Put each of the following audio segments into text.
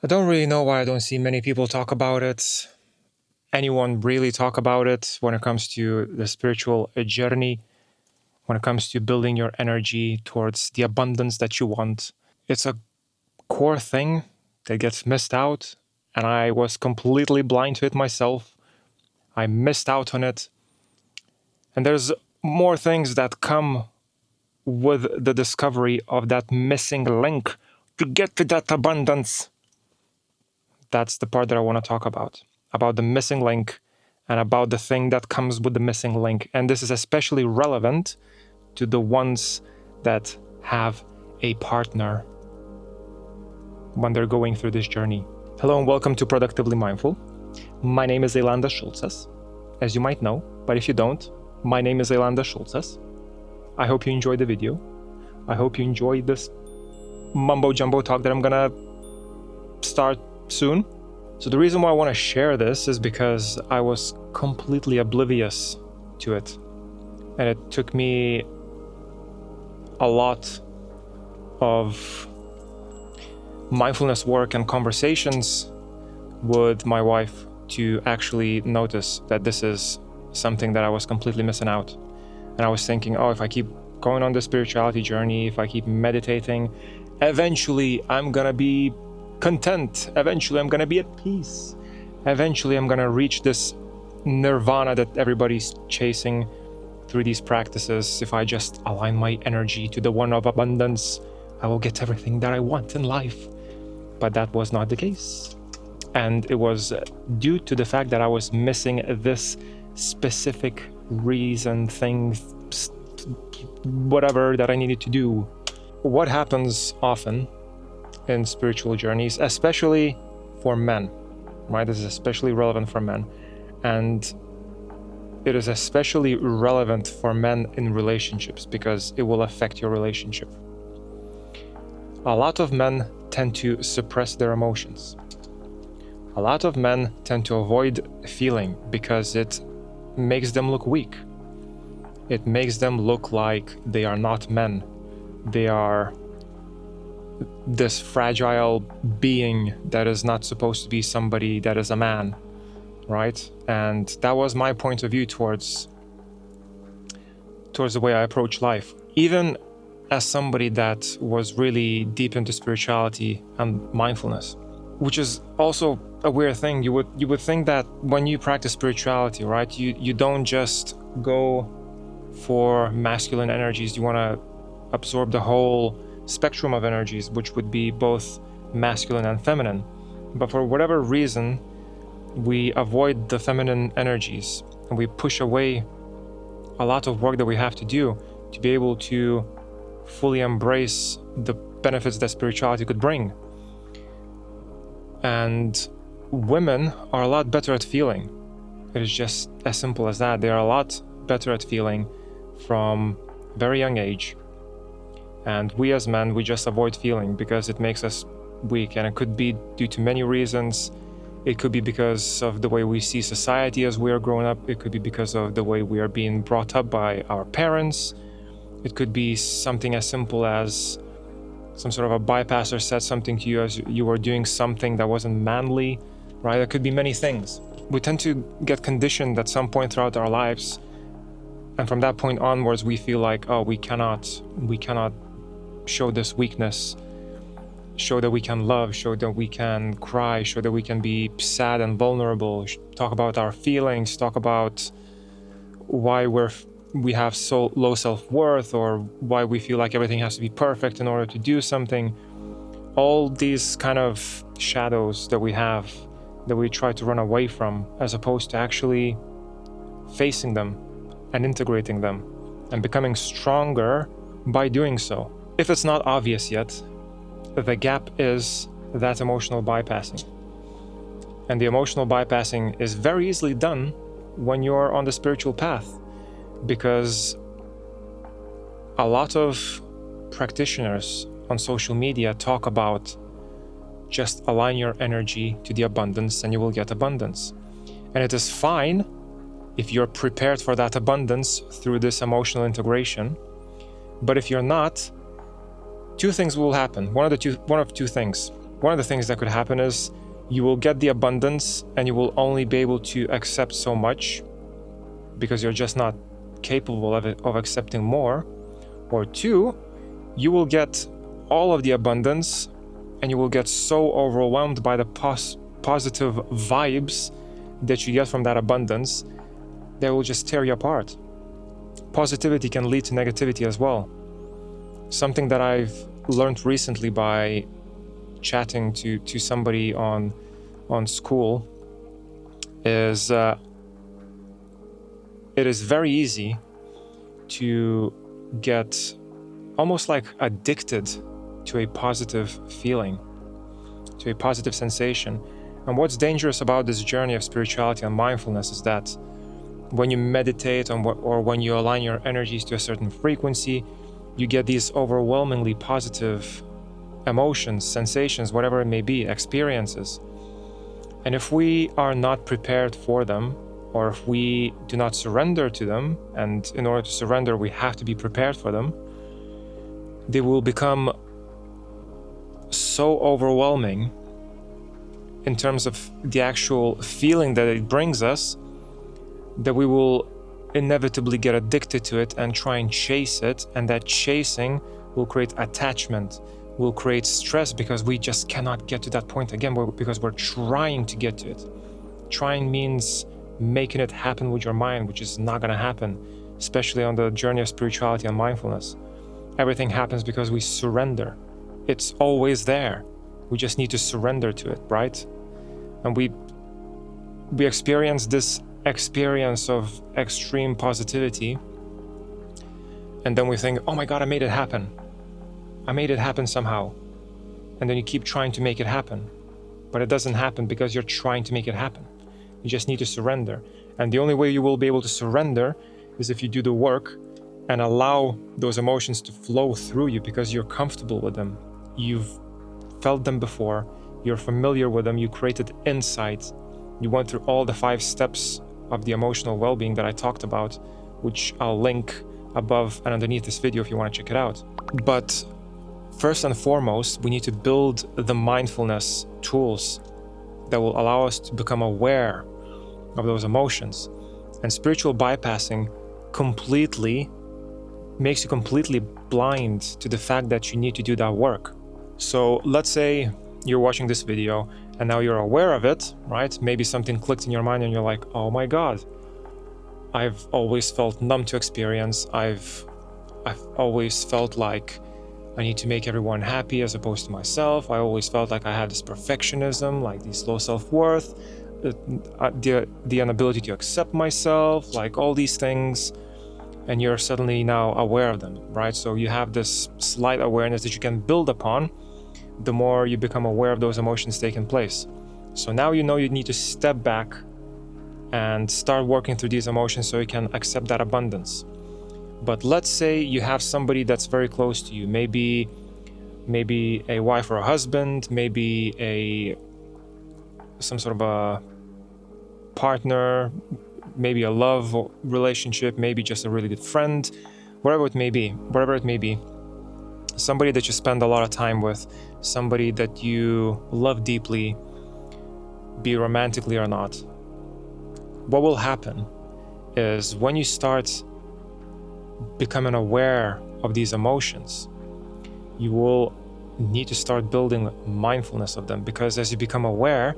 I don't really know why I don't see many people talk about it. Anyone really talk about it when it comes to the spiritual journey, when it comes to building your energy towards the abundance that you want. It's a core thing that gets missed out, and I was completely blind to it myself. I missed out on it. And there's more things that come with the discovery of that missing link to get to that abundance. That's the part that I want to talk about the missing link and about the thing that comes with the missing link. And this is especially relevant to the ones that have a partner when they're going through this journey. Hello and welcome to Productively Mindful. My name is Eilanda Schultzes, as you might know, but if you don't, my name is Eilanda Schultzes. I hope you enjoyed the video. I hope you enjoyed this mumbo jumbo talk that I'm gonna start soon. So the reason why I want to share this is because I was completely oblivious to it. And it took me a lot of mindfulness work and conversations with my wife to actually notice that this is something that I was completely missing out. And I was thinking, if I keep going on the spirituality journey, if I keep meditating, eventually I'm gonna be content. Eventually I'm gonna be at peace. Eventually I'm gonna reach this nirvana that everybody's chasing through these practices. If I just align my energy to the one of abundance, I will get everything that I want in life. But that was not the case. And it was due to the fact that I was missing this specific reason, thing, whatever that I needed to do. What happens often in spiritual journeys, especially for men, right? This is especially relevant for men. And it is especially relevant for men in relationships because it will affect your relationship. A lot of men tend to suppress their emotions. A lot of men tend to avoid feeling because it makes them look weak. It makes them look like they are not men. They are this fragile being that is not supposed to be somebody that is a man, right? And that was my point of view towards the way I approach life. Even as somebody that was really deep into spirituality and mindfulness, which is also a weird thing. You would think that when you practice spirituality, right, you don't just go for masculine energies. You want to absorb the whole spectrum of energies, which would be both masculine and feminine. But for whatever reason, we avoid the feminine energies and we push away a lot of work that we have to do to be able to fully embrace the benefits that spirituality could bring. And women are a lot better at feeling. It is just as simple as that. They are a lot better at feeling from a very young age. And we as men, we just avoid feeling because it makes us weak. And it could be due to many reasons. It could be because of the way we see society as we are growing up. It could be because of the way we are being brought up by our parents. It could be something as simple as some sort of a bypasser said something to you as you were doing something that wasn't manly, right? It could be many things. We tend to get conditioned at some point throughout our lives. And from that point onwards, we feel like, we cannot show this weakness, show that we can love, show that we can cry, show that we can be sad and vulnerable, talk about our feelings, talk about why we have so low self-worth, or why we feel like everything has to be perfect in order to do something. All these kind of shadows that we have, that we try to run away from, as opposed to actually facing them and integrating them and becoming stronger by doing so. If it's not obvious yet, the gap is that emotional bypassing. And the emotional bypassing is very easily done when you're on the spiritual path, because a lot of practitioners on social media talk about just align your energy to the abundance and you will get abundance. And it is fine if you're prepared for that abundance through this emotional integration. But if you're not, two things will happen. One of two things. one of the things that could happen is you will get the abundance and you will only be able to accept so much because you're just not capable of accepting more. Or two, you will get all of the abundance and you will get so overwhelmed by the positive vibes that you get from that abundance, they will just tear you apart. Positivity can lead to negativity as well. Something that I've learned recently by chatting to somebody on school is it is very easy to get almost like addicted to a positive feeling, to a positive sensation. And what's dangerous about this journey of spirituality and mindfulness is that when you meditate or when you align your energies to a certain frequency, you get these overwhelmingly positive emotions, sensations, whatever it may be, experiences. And if we are not prepared for them, or if we do not surrender to them, and in order to surrender, we have to be prepared for them, they will become so overwhelming in terms of the actual feeling that it brings us, that we will inevitably get addicted to it and try and chase it. And that chasing will create attachment, will create stress, because we just cannot get to that point again, because we're trying to get to it. Trying means making it happen with your mind, which is not going to happen, especially on the journey of spirituality and mindfulness. Everything happens because we surrender. It's always there. We just need to surrender to it, right? And we experience this experience of extreme positivity, and then we think, oh my God, I made it happen. I made it happen somehow. And then you keep trying to make it happen, but it doesn't happen because you're trying to make it happen. You just need to surrender. And the only way you will be able to surrender is if you do the work and allow those emotions to flow through you, because you're comfortable with them. You've felt them before. You're familiar with them. You created insight. You went through all the 5 steps of the emotional well-being that I talked about, which I'll link above and underneath this video if you want to check it out. But first and foremost, we need to build the mindfulness tools that will allow us to become aware of those emotions. And spiritual bypassing completely makes you completely blind to the fact that you need to do that work. So let's say you're watching this video and now you're aware of it, right? Maybe something clicked in your mind and you're like, oh my God, I've always felt numb to experience. I've always felt like I need to make everyone happy as opposed to myself. I always felt like I had this perfectionism, like this low self-worth, the inability to accept myself, like all these things. And you're suddenly now aware of them, right? So you have this slight awareness that you can build upon the more you become aware of those emotions taking place. So now you know you need to step back and start working through these emotions so you can accept that abundance. But let's say you have somebody that's very close to you, maybe a wife or a husband, maybe some sort of a partner, maybe a love relationship, maybe just a really good friend, wherever it may be, somebody that you spend a lot of time with, somebody that you love deeply, be romantically or not. What will happen is when you start becoming aware of these emotions, you will need to start building mindfulness of them, because as you become aware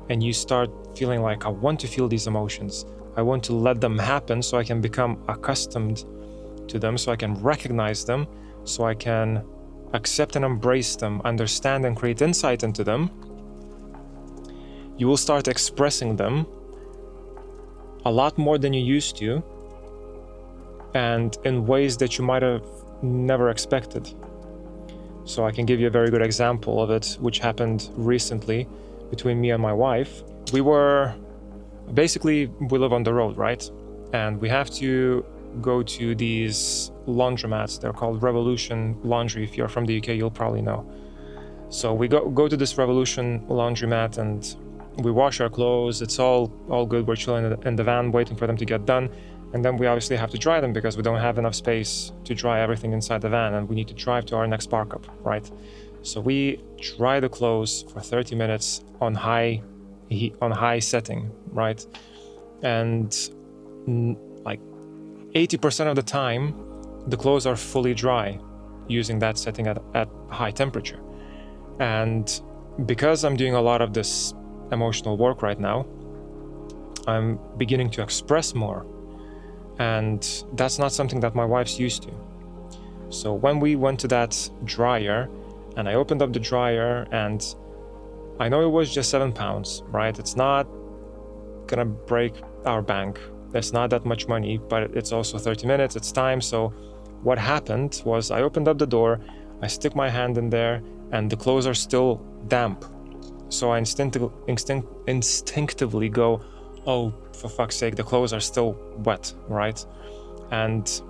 and you start feeling like, I want to feel these emotions, I want to let them happen so I can become accustomed to them, so I can recognize them, so I can accept and embrace them, understand and create insight into them, you will start expressing them a lot more than you used to, and in ways that you might have never expected. So I can give you a very good example of it, which happened recently between me and my wife. We live on the road, right? And we have to go to these laundromats. They're called Revolution Laundry. If you're from the UK, you'll probably know. So we go to this Revolution laundromat and we wash our clothes. It's all good. We're chilling in the van waiting for them to get done. And then we obviously have to dry them because we don't have enough space to dry everything inside the van, and we need to drive to our next park up, right? So we dry the clothes for 30 minutes on high heat, on high setting, right? And like 80% of the time, the clothes are fully dry using that setting at high temperature. And because I'm doing a lot of this emotional work right now, I'm beginning to express more. And that's not something that my wife's used to. So when we went to that dryer, and I opened up the dryer, and I know it was just £7, right? It's not gonna break our bank. It's not that much money, but it's also 30 minutes, it's time. So what happened was I opened up the door, I stick my hand in there, and the clothes are still damp. So I instinctively go, oh, for fuck's sake, the clothes are still wet, right? And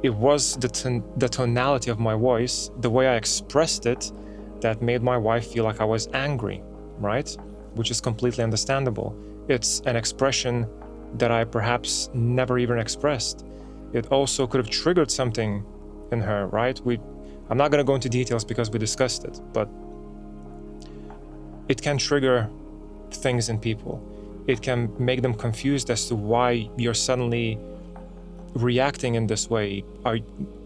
it was the tonality of my voice, the way I expressed it, that made my wife feel like I was angry, right? Which is completely understandable. It's an expression that I perhaps never even expressed. It also could have triggered something in her, right? I'm not going to go into details because we discussed it, but it can trigger things in people. It can make them confused as to why you're suddenly reacting in this way.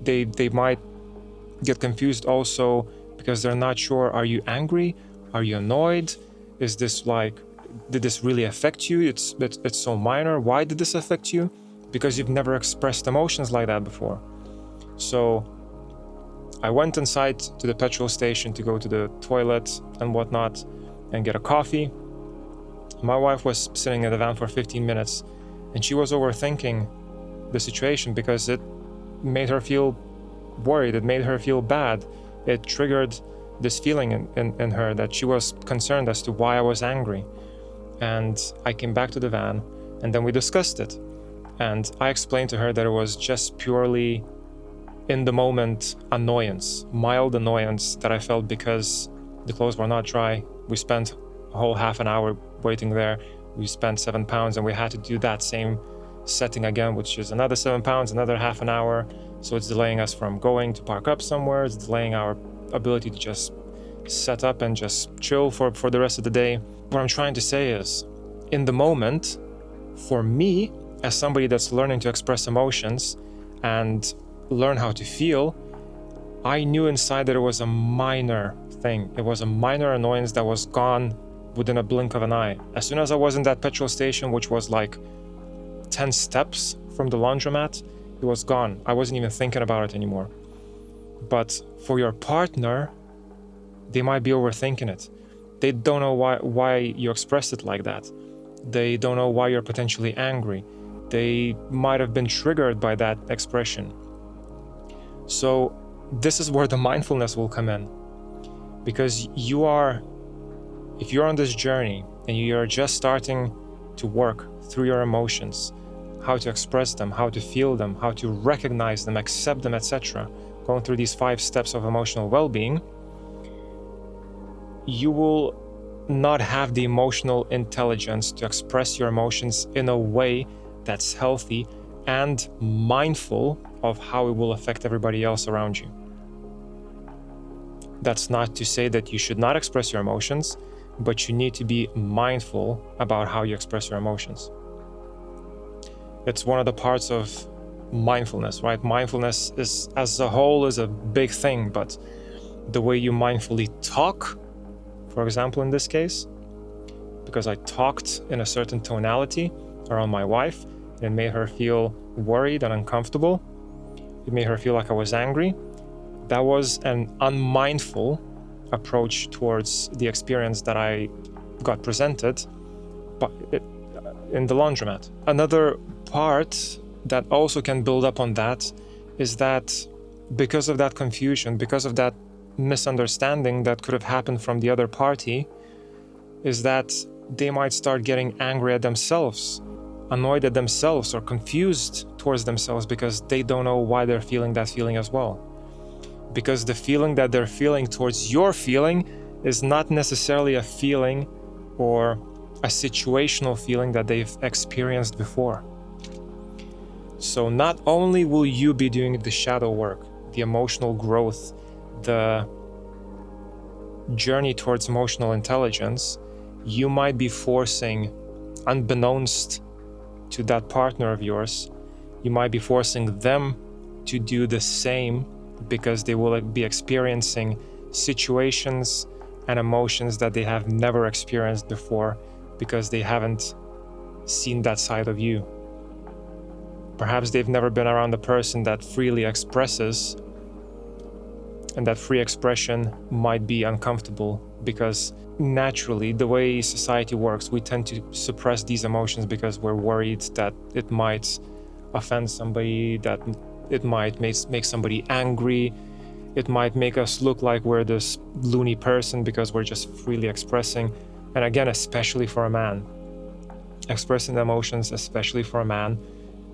They might get confused also because they're not sure, are you angry? Are you annoyed? Is this like, did this really affect you? It's so minor. Why did this affect you? Because you've never expressed emotions like that before. So I went inside to the petrol station to go to the toilet and whatnot and get a coffee. My wife was sitting in the van for 15 minutes and she was overthinking the situation because it made her feel worried. It made her feel bad. It triggered this feeling in her that she was concerned as to why I was angry. And I came back to the van and then we discussed it. And I explained to her that it was just purely in the moment annoyance, mild annoyance that I felt because the clothes were not dry. We spent a whole half an hour waiting there. We spent £7 and we had to do that same setting again, which is another £7, another half an hour. So it's delaying us from going to park up somewhere. It's delaying our ability to just set up and just chill for the rest of the day. What I'm trying to say is, in the moment, for me, as somebody that's learning to express emotions and learn how to feel, I knew inside that it was a minor thing. It was a minor annoyance that was gone within a blink of an eye. As soon as I was in that petrol station, which was like 10 steps from the laundromat, it was gone. I wasn't even thinking about it anymore. But for your partner, they might be overthinking it. They don't know why you expressed it like that. They don't know why you're potentially angry. They might have been triggered by that expression. So this is where the mindfulness will come in. Because if you're on this journey and you're just starting to work through your emotions, how to express them, how to feel them, how to recognize them, accept them, etc., going through these 5 steps of emotional well-being, you will not have the emotional intelligence to express your emotions in a way that's healthy and mindful of how it will affect everybody else around you. That's not to say that you should not express your emotions, but you need to be mindful about how you express your emotions. It's one of the parts of mindfulness, right? Mindfulness is, as a whole, is a big thing, but the way you mindfully talk, for example, in this case, because I talked in a certain tonality around my wife, it made her feel worried and uncomfortable. It made her feel like I was angry. That was an unmindful approach towards the experience that I got presented in the laundromat. Another part that also can build up on that is that because of that confusion, because of that misunderstanding that could have happened from the other party, is that they might start getting angry at themselves, annoyed at themselves, or confused towards themselves because they don't know why they're feeling that feeling as well. Because the feeling that they're feeling towards your feeling is not necessarily a feeling or a situational feeling that they've experienced before. So not only will you be doing the shadow work, the emotional growth, the journey towards emotional intelligence, you might be forcing, unbeknownst to that partner of yours, you might be forcing them to do the same, because they will be experiencing situations and emotions that they have never experienced before, because they haven't seen that side of you. Perhaps they've never been around a person that freely expresses, and that free expression might be uncomfortable, because naturally, the way society works, we tend to suppress these emotions because we're worried that it might offend somebody, that it might make somebody angry, it might make us look like we're this loony person because we're just freely expressing. And again, especially for a man, expressing emotions, especially for a man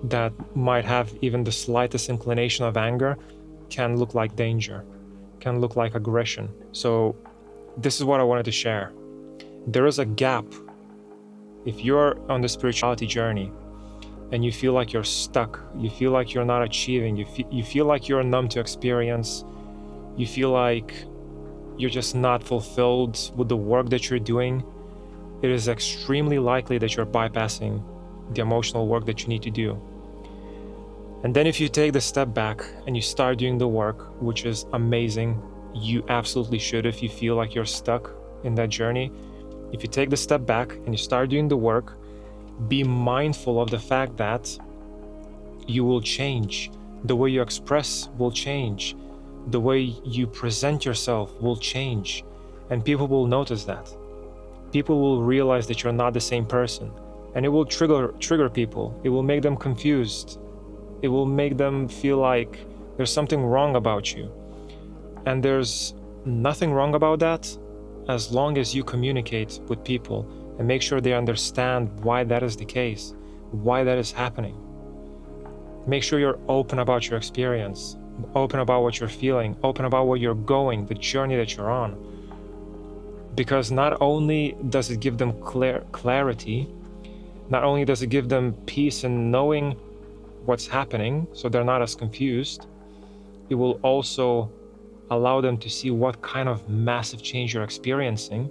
that might have even the slightest inclination of anger, can look like danger, can look like aggression. So this is what I wanted to share. There is a gap. If you're on the spirituality journey and you feel like you're stuck, you feel like you're not achieving, you feel like you're numb to experience, you feel like you're just not fulfilled with the work that you're doing, it is extremely likely that you're bypassing the emotional work that you need to do. And then if you take the step back and you start doing the work, which is amazing, you absolutely should if you feel like you're stuck in that journey. If you take the step back and you start doing the work, be mindful of the fact that you will change. The way you express will change. The way you present yourself will change. And people will notice that. People will realize that you're not the same person. And it will trigger people. It will make them confused. It will make them feel like there's something wrong about you. And there's nothing wrong about that as long as you communicate with people and make sure they understand why that is the case, why that is happening. Make sure you're open about your experience, open about what you're feeling, open about where you're going, the journey that you're on. Because not only does it give them clarity, not only does it give them peace in knowing what's happening, so they're not as confused, it will also allow them to see what kind of massive change you're experiencing,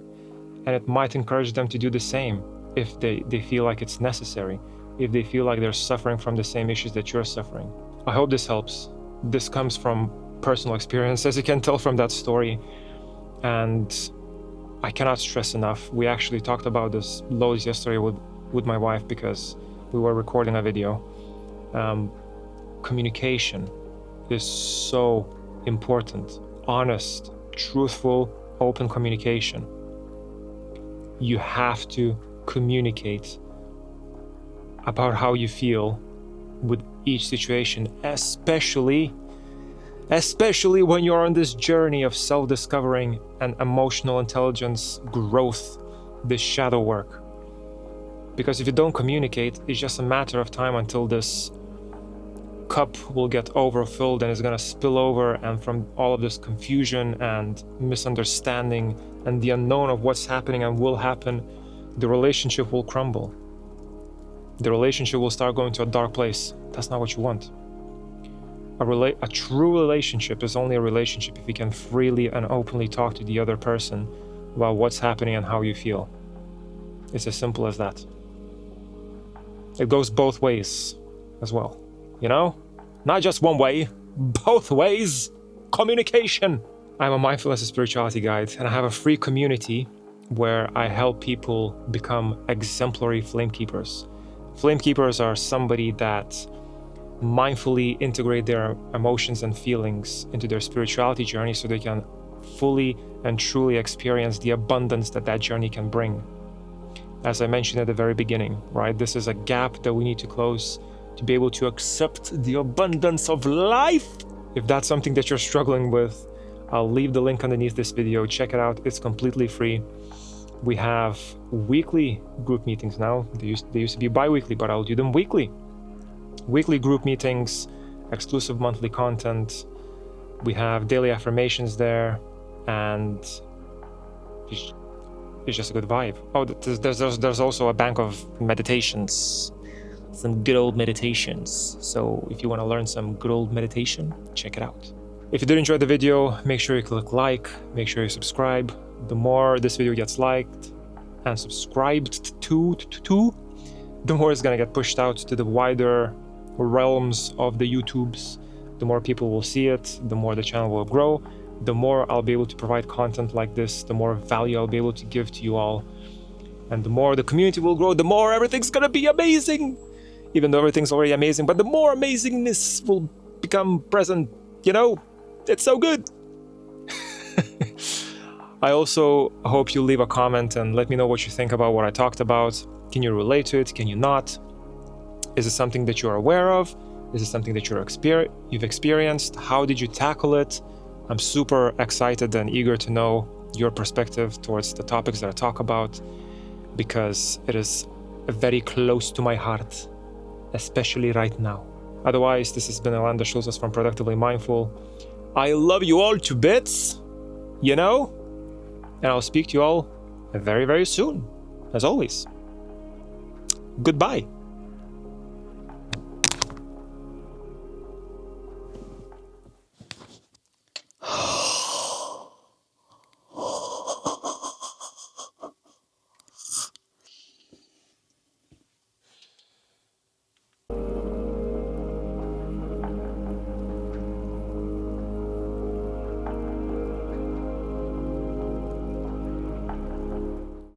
and it might encourage them to do the same if they feel like it's necessary, if they feel like they're suffering from the same issues that you're suffering. I hope this helps. This comes from personal experience, as you can tell from that story, and I cannot stress enough. We actually talked about this loads yesterday with my wife because we were recording a video. Communication is so important. Honest, truthful, open communication. You have to communicate about how you feel with each situation, especially when you're on this journey of self-discovering and emotional intelligence growth, this shadow work. Because if you don't communicate, it's just a matter of time until this cup will get overfilled and it's going to spill over, and from all of this confusion and misunderstanding and the unknown of what's happening and will happen, the relationship will crumble. The relationship will start going to a dark place. That's not what you want. A true relationship is only a relationship if you can freely and openly talk to the other person about what's happening and how you feel. It's as simple as that. It goes both ways as well, you know? Not just one way, both ways. Communication. I'm a mindfulness and spirituality guide, and I have a free community where I help people become exemplary flame keepers. Flame keepers are somebody that mindfully integrate their emotions and feelings into their spirituality journey so they can fully and truly experience the abundance that journey can bring. As I mentioned at the very beginning, right? This is a gap that we need to close to be able to accept the abundance of life. If that's something that you're struggling with, I'll leave the link underneath this video. Check it out. It's completely free. We have weekly group meetings now. They used to be bi-weekly, but I'll do them weekly. Weekly group meetings, exclusive monthly content. We have daily affirmations there, and it's just a good vibe. Oh, there's also a bank of meditations, some good old meditations. So if you want to learn some good old meditation, check it out. If you did enjoy the video, make sure you click like, make sure you subscribe. the more this video gets liked and subscribed to, the more it's gonna get pushed out to the wider realms of the YouTubes. The more people will see it, the more the channel will grow, the more I'll be able to provide content like this, the more value I'll be able to give to you all. And the more the community will grow, the more everything's gonna be amazing. Even though everything's already amazing, but the more amazingness will become present, you know? It's so good. I also hope you leave a comment and let me know what you think about what I talked about. Can you relate to it? Can you not? Is it something that you're aware of? Is it something that you've experienced? How did you tackle it? I'm super excited and eager to know your perspective towards the topics that I talk about, because it is very close to my heart, especially right now. Otherwise, this has been Orlando Schultes from Productively Mindful. I love you all to bits, you know? And I'll speak to you all very, very soon, as always. Goodbye.